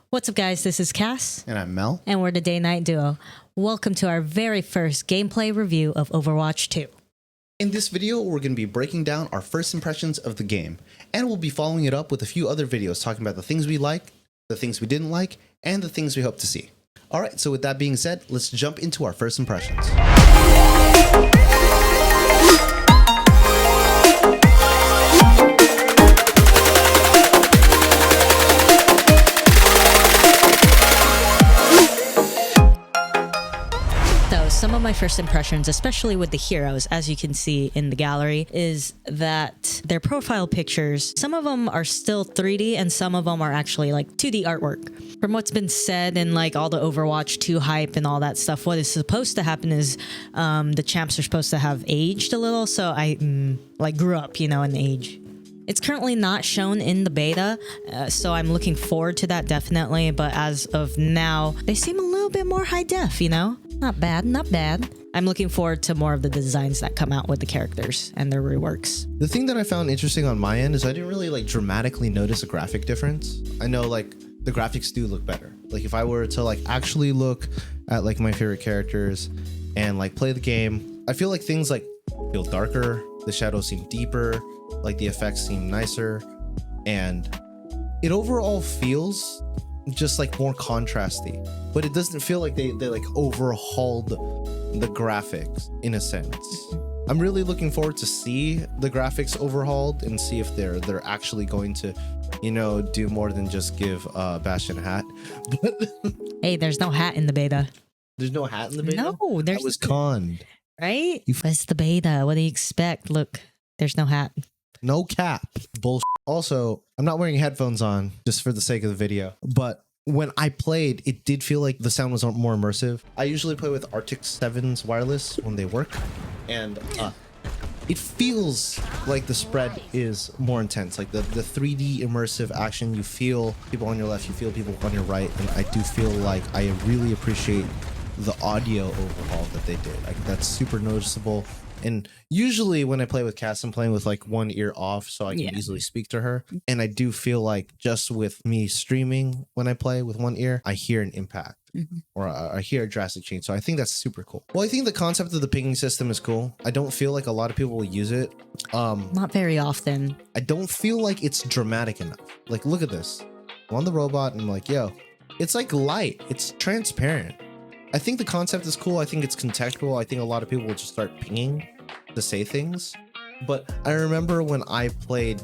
What's up, guys? This is Cass. And I'm Mel. And we're the Daynightduo. Welcome to our very first gameplay review of Overwatch 2. In this video, we're going to be breaking down our first impressions of the game, and we'll be following it up with a few other videos talking about the things we like, the things we didn't like, and the things we hope to see. Alright, so with that being said, let's jump into our first impressions. Some of my first impressions, especially with the heroes, as you can see in the gallery, is that their profile pictures, some of them are still 3D and some of them are actually like 2D artwork. From what's been said in like all the Overwatch 2 hype and all that stuff, what is supposed to happen is the champs are supposed to have aged a little, so I grew up, in age. It's currently not shown in the beta, so I'm looking forward to that definitely, but as of now, they seem a little bit more high def, Not bad, not bad. I'm looking forward to more of the designs that come out with the characters and their reworks. The thing that I found interesting on my end is I didn't really dramatically notice a graphic difference. I know the graphics do look better. If I were to actually look at my favorite characters and play the game, I feel things feel darker, the shadows seem deeper, the effects seem nicer, and it overall feels just more contrasty, but it doesn't feel like they overhauled the graphics in a sense. I'm really looking forward to see the graphics overhauled and see if they're actually going to do more than just give Bastion a hat. But hey, there's no hat in the beta. There's no hat in the beta? No, I was conned. Right? It's the beta. What do you expect? Look, there's no hat. No cap. Bullshit. Also, I'm not wearing headphones on just for the sake of the video, but when I played, it did feel like the sound was more immersive. I usually play with Arctic 7's wireless when they work, and it feels like the spread is more intense. The 3D immersive action, you feel people on your left, you feel people on your right, and I do feel like I really appreciate the audio overhaul that they did. That's super noticeable. And usually when I play with Cass, I'm playing with one ear off so I can easily speak to her. And I do feel just with me streaming when I play with one ear, I hear an impact or I hear a drastic change. So I think that's super cool. Well, I think the concept of the pinging system is cool. I don't feel like a lot of people will use it. Not very often. I don't feel like it's dramatic enough. Look at this. I'm on the robot and I'm yo, it's light. It's transparent. I think the concept is cool. I think it's contextual. I think a lot of people will just start pinging to say things. But I remember when I played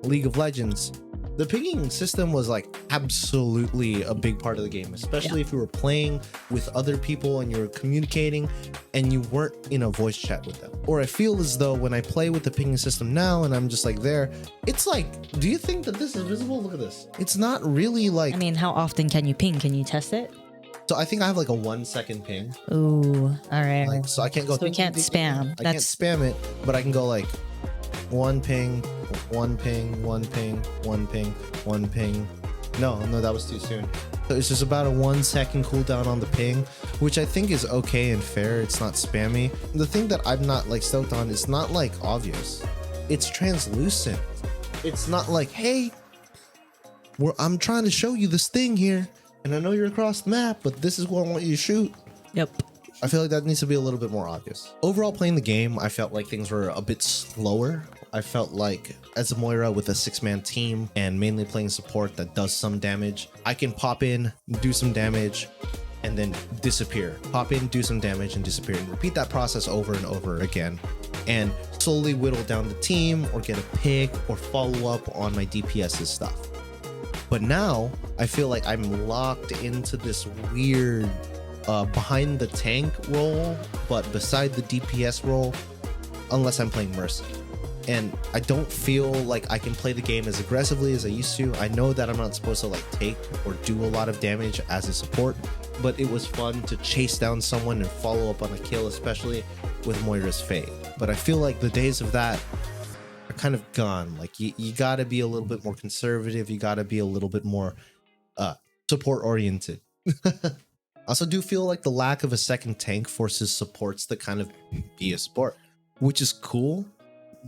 League of Legends, the pinging system was absolutely a big part of the game, especially if you were playing with other people and you were communicating and you weren't in a voice chat with them. Or I feel as though when I play with the pinging system now and I'm just there, it's do you think that this is visible? Look at this. It's not really I mean, how often can you ping? Can you test it? So I think I have a 1 second ping. Ooh, all right. So I can't go. So we can't spam. I can't spam it, but I can go one ping, one ping, one ping, one ping, one ping. No, that was too soon. So it's just about a 1 second cooldown on the ping, which I think is okay and fair. It's not spammy. The thing that I'm not stoked on is not obvious. It's translucent. It's not hey, I'm trying to show you this thing here. And I know you're across the map, but this is what I want you to shoot. Yep. I feel like that needs to be a little bit more obvious. Overall, playing the game, I felt like things were a bit slower. I felt like as a Moira with a 6-man team and mainly playing support that does some damage, I can pop in, do some damage, and then disappear. Pop in, do some damage, and disappear. And repeat that process over and over again. And slowly whittle down the team or get a pick or follow up on my DPS's stuff. But now I feel like I'm locked into this weird behind the tank role, but beside the DPS role, unless I'm playing Mercy. And I don't feel like I can play the game as aggressively as I used to. I know that I'm not supposed to take or do a lot of damage as a support, but it was fun to chase down someone and follow up on a kill, especially with Moira's Fade. But I feel like the days of that are kind of gone. You gotta be a little bit more conservative. You gotta be a little bit more support oriented. I also do feel like the lack of a second tank forces supports to kind of be a support, which is cool,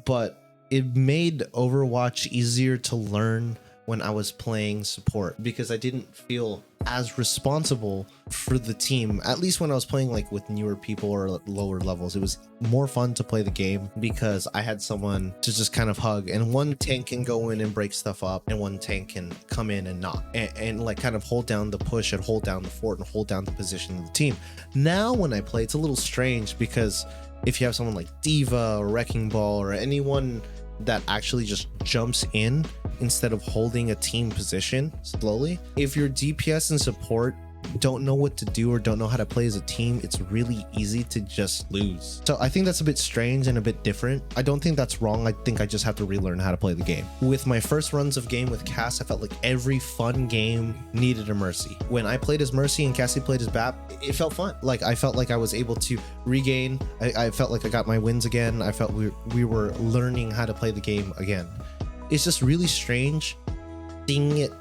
but it made Overwatch easier to learn when I was playing support because I didn't feel as responsible for the team. At least when I was playing like with newer people or lower levels, it was more fun to play the game because I had someone to just kind of hug, and one tank can go in and break stuff up and one tank can come in and knock and like kind of hold down the push and hold down the fort and hold down the position of the team. Now when I play, it's a little strange because if you have someone like Diva or Wrecking Ball or anyone that actually just jumps in instead of holding a team position slowly, if your DPS and support don't know what to do or don't know how to play as a team, it's really easy to just lose. So I think that's a bit strange and a bit different. I don't think that's wrong. I think I just have to relearn how to play the game. With my first runs of game with Cass, I felt like every fun game needed a Mercy. When I played as Mercy and Cassie played as BAP, it felt fun. Like I felt like I was able to regain. I felt like I got my wins again. I felt we were learning how to play the game again. It's just really strange seeing it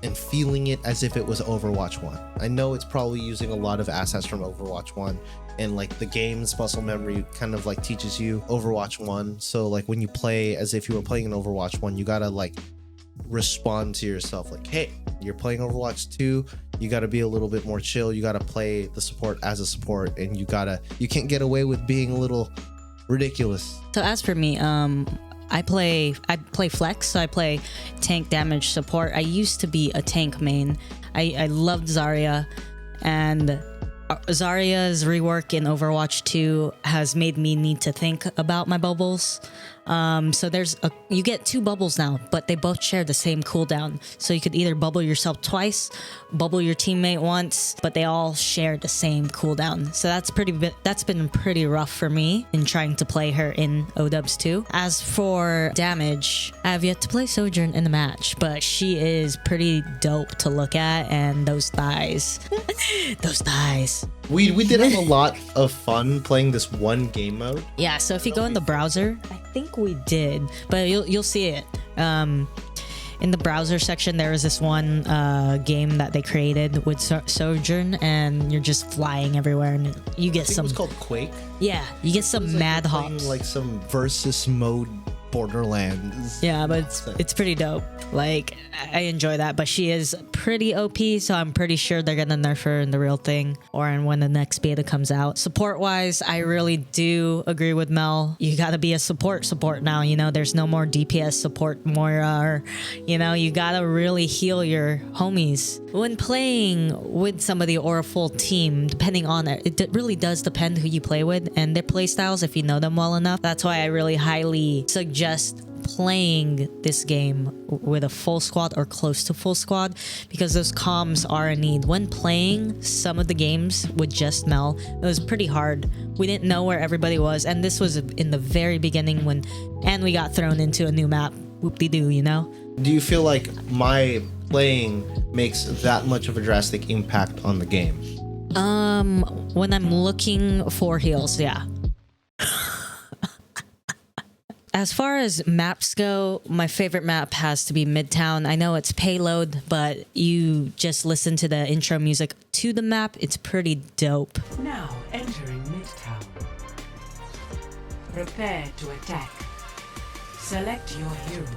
and feeling it as if it was Overwatch 1. I know it's probably using a lot of assets from Overwatch 1, and like the game's muscle memory kind of like teaches you Overwatch 1. So like when you play as if you were playing in Overwatch 1, you gotta like respond to yourself like, hey, you're playing Overwatch 2, you gotta be a little bit more chill, you gotta play the support as a support, and you can't get away with being a little ridiculous. So as for me, I play flex, so I play tank damage support. I used to be a tank main. I loved Zarya, and Zarya's rework in Overwatch 2 has made me need to think about my bubbles. So you get 2 bubbles now, but they both share the same cooldown. So you could either bubble yourself twice, bubble your teammate once, but they all share the same cooldown. So that's been pretty rough for me in trying to play her in ODubs 2. As for damage, I have yet to play Sojourn in the match, but she is pretty dope to look at, and those thighs. Those thighs. We did have a lot of fun playing this one game mode. Yeah, so if you go in the browser, I think we did, but you'll see it. In the browser section, there was this one game that they created with Sojourn, and you're just flying everywhere, and you get some. It was called Quake. Yeah, you get some mad hops. Like some versus mode Borderlands. Yeah, but it's pretty dope. Like, I enjoy that, but she is pretty OP, so I'm pretty sure they're gonna nerf her in the real thing or in when the next beta comes out. Support wise, I really do agree with Mel. You gotta be a support now, you know, there's no more DPS support Moira, or, you know, you gotta really heal your homies. When playing with somebody or a full team, depending on it really does depend who you play with and their play styles if you know them well enough. That's why I really highly suggest playing this game with a full squad or close to full squad, because those comms are a need. When playing some of the games with just Mel, it was pretty hard. We didn't know where everybody was, and this was in the very beginning and we got thrown into a new map. Whoop-de-doo, you know? Do you feel like my playing makes that much of a drastic impact on the game? When I'm looking for heals, yeah. As far as maps go, my favorite map has to be Midtown. I know it's payload, but you just listen to the intro music to the map. It's pretty dope. Now entering Midtown. Prepare to attack. Select your hero.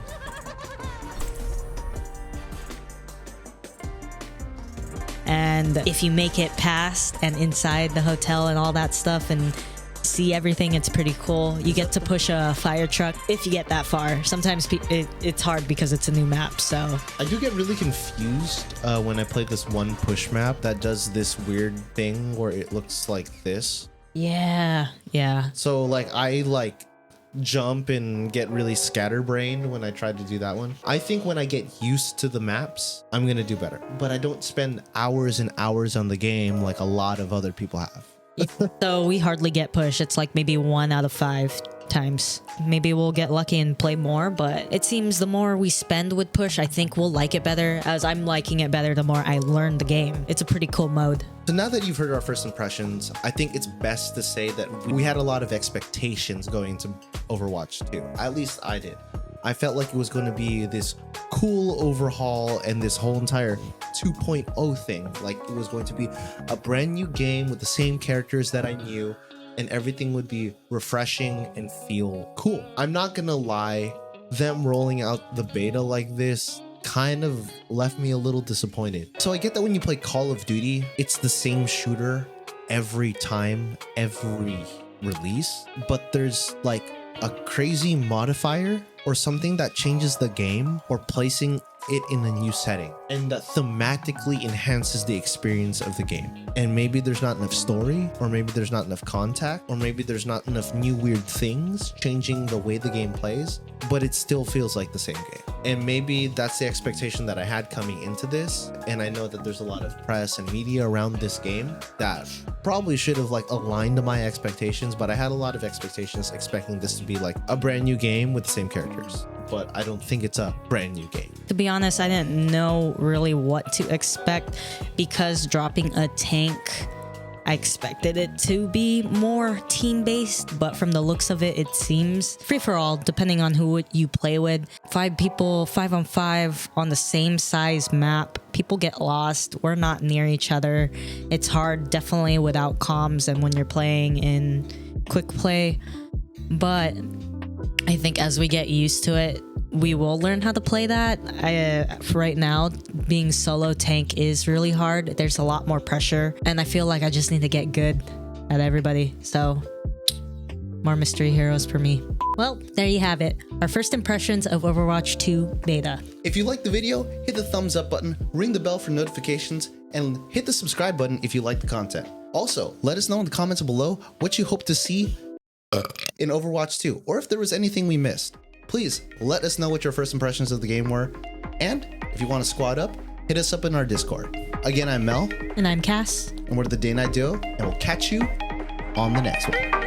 And if you make it past and inside the hotel and all that stuff and see everything, it's pretty cool. You get to push a fire truck if you get that far. Sometimes it's hard because it's a new map, so I do get really confused when I play this one push map that does this weird thing where it looks like this. yeah. So like I jump and get really scatterbrained when I try to do that one. I think when I get used to the maps, I'm gonna do better, but I don't spend hours and hours on the game like a lot of other people have. So we hardly get push. It's like maybe 1 out of 5 times. Maybe we'll get lucky and play more, but it seems the more we spend with push, I think we'll like it better. As I'm liking it better the more I learn the game. It's a pretty cool mode. So now that you've heard our first impressions, I think it's best to say that we had a lot of expectations going to Overwatch 2. At least I did. I felt like it was going to be this cool overhaul and this whole entire 2.0 thing. Like it was going to be a brand new game with the same characters that I knew, and everything would be refreshing and feel cool. I'm not gonna lie, them rolling out the beta like this kind of left me a little disappointed. So I get that when you play Call of Duty, it's the same shooter every time, every release, but there's like a crazy modifier or something that changes the game or placing it in a new setting and that thematically enhances the experience of the game. And maybe there's not enough story, or maybe there's not enough contact, or maybe there's not enough new weird things changing the way the game plays, but it still feels like the same game. And maybe that's the expectation that I had coming into this. And I know that there's a lot of press and media around this game that probably should have like aligned to my expectations, but I had a lot of expectations expecting this to be like a brand new game with the same characters. But I don't think it's a brand new game. To be honest, I didn't know really what to expect because dropping a tank, I expected it to be more team-based, but from the looks of it, it seems free-for-all, depending on who you play with. 5 people, 5-on-5 on the same size map. People get lost. We're not near each other. It's hard, definitely without comms and when you're playing in quick play. But I think as we get used to it, we will learn how to play that. For right now, being solo tank is really hard. There's a lot more pressure, and I feel like I just need to get good at everybody. So, more mystery heroes for me. Well, there you have it. Our first impressions of Overwatch 2 beta. If you liked the video, hit the thumbs up button, ring the bell for notifications, and hit the subscribe button if you like the content. Also, let us know in the comments below what you hope to see in Overwatch 2, or if there was anything we missed. Please let us know what your first impressions of the game were, and if you want to squad up, hit us up in our Discord. Again, I'm Mel. And I'm Cass. And we're the Daynightduo, and we'll catch you on the next one.